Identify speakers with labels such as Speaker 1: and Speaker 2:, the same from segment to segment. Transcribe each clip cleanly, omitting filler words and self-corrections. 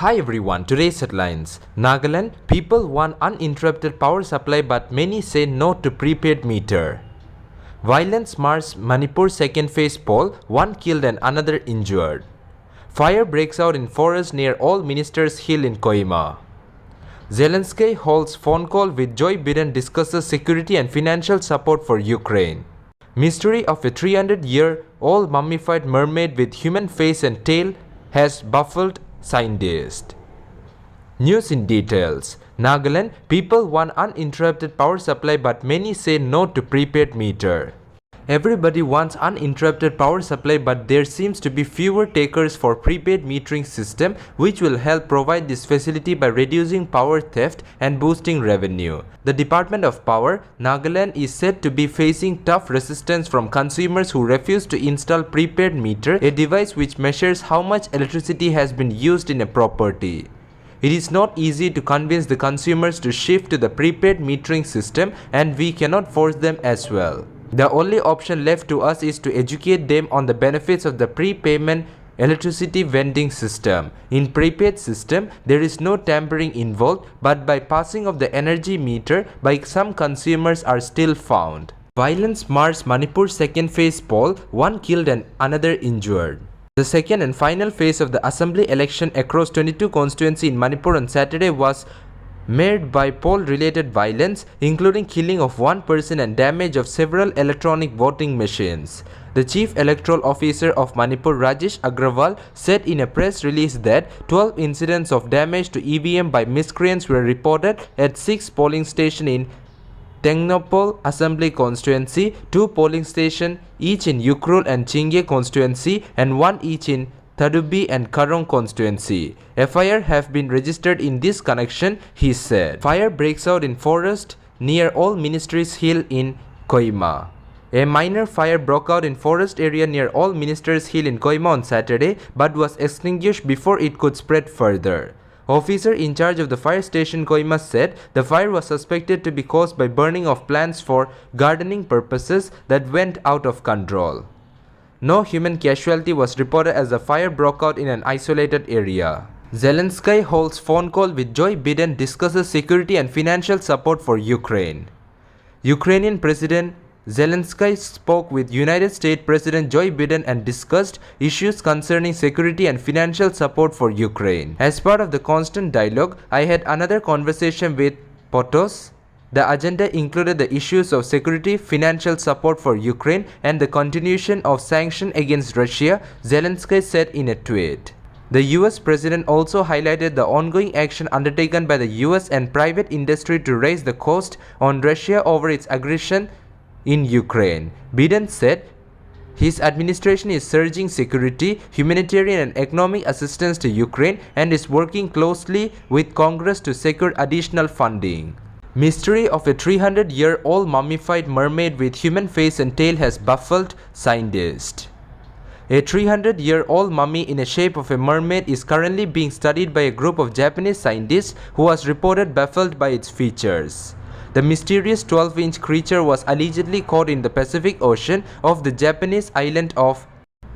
Speaker 1: Hi everyone, today's headlines. Nagaland, people want uninterrupted power supply but many say no to prepaid meter. Violence mars Manipur second phase poll, one killed and another injured. Fire breaks out in forest near All Ministers Hill in Kohima. Zelensky holds phone call with Joe Biden, discusses security and financial support for Ukraine. Mystery of a 300-year-old mummified mermaid with human face and tail has baffled scientists. News in details. Nagaland, people want uninterrupted power supply but many say no to prepaid meter. Everybody wants uninterrupted power supply but there seems to be fewer takers for prepaid metering system, which will help provide this facility by reducing power theft and boosting revenue. The Department of Power, Nagaland, is said to be facing tough resistance from consumers who refuse to install prepaid meter, a device which measures how much electricity has been used in a property. It is not easy to convince the consumers to shift to the prepaid metering system, and we cannot force them as well. The only option left to us is to educate them on the benefits of the prepayment electricity vending system. In prepaid system, there is no tampering involved, but bypassing of the energy meter by some consumers are still found. Violence mars Manipur second phase poll, one killed and another injured. The second and final phase of the assembly election across 22 constituencies in Manipur on Saturday was marred by poll-related violence, including killing of one person and damage of several electronic voting machines. The Chief Electoral Officer of Manipur, Rajesh Agrawal, said in a press release that 12 incidents of damage to EVM by miscreants were reported at 6 polling stations in Tengnopol Assembly Constituency, 2 polling stations each in Ukrul and Chinge Constituency, and 1 each in Tadubi and Karong Constituency. FIR have been registered in this connection, he said. Fire breaks out in forest near All Ministers Hill in Kohima. A minor fire broke out in forest area near All Ministers Hill in Kohima on Saturday but was extinguished before it could spread further. Officer in charge of the fire station Kohima said the fire was suspected to be caused by burning of plants for gardening purposes that went out of control. No human casualty was reported as the fire broke out in an isolated area. Zelensky holds phone call with Joe Biden, discusses security and financial support for Ukraine. Ukrainian President Zelensky spoke with United States President Joe Biden and discussed issues concerning security and financial support for Ukraine. As part of the constant dialogue, I had another conversation with Potos. The agenda included the issues of security, financial support for Ukraine, and the continuation of sanctions against Russia, Zelensky said in a tweet. The US President also highlighted the ongoing action undertaken by the US and private industry to raise the cost on Russia over its aggression in Ukraine. Biden said his administration is surging security, humanitarian and economic assistance to Ukraine and is working closely with Congress to secure additional funding. Mystery of a 300-year-old mummified mermaid with human face and tail has baffled scientists. A 300-year-old mummy in the shape of a mermaid is currently being studied by a group of Japanese scientists who was reported baffled by its features. The mysterious 12-inch creature was allegedly caught in the Pacific Ocean off the Japanese island of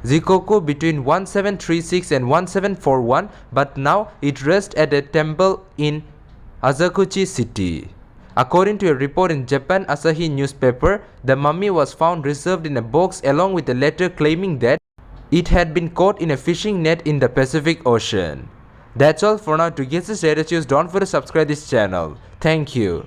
Speaker 1: Shikoku between 1736 and 1741, but now it rests at a temple in Asakuchi City. According to a report in Japan Asahi newspaper, the mummy was found reserved in a box along with a letter claiming that it had been caught in a fishing net in the Pacific Ocean. That's all for now. To get the latest news, don't forget to subscribe this channel. Thank you.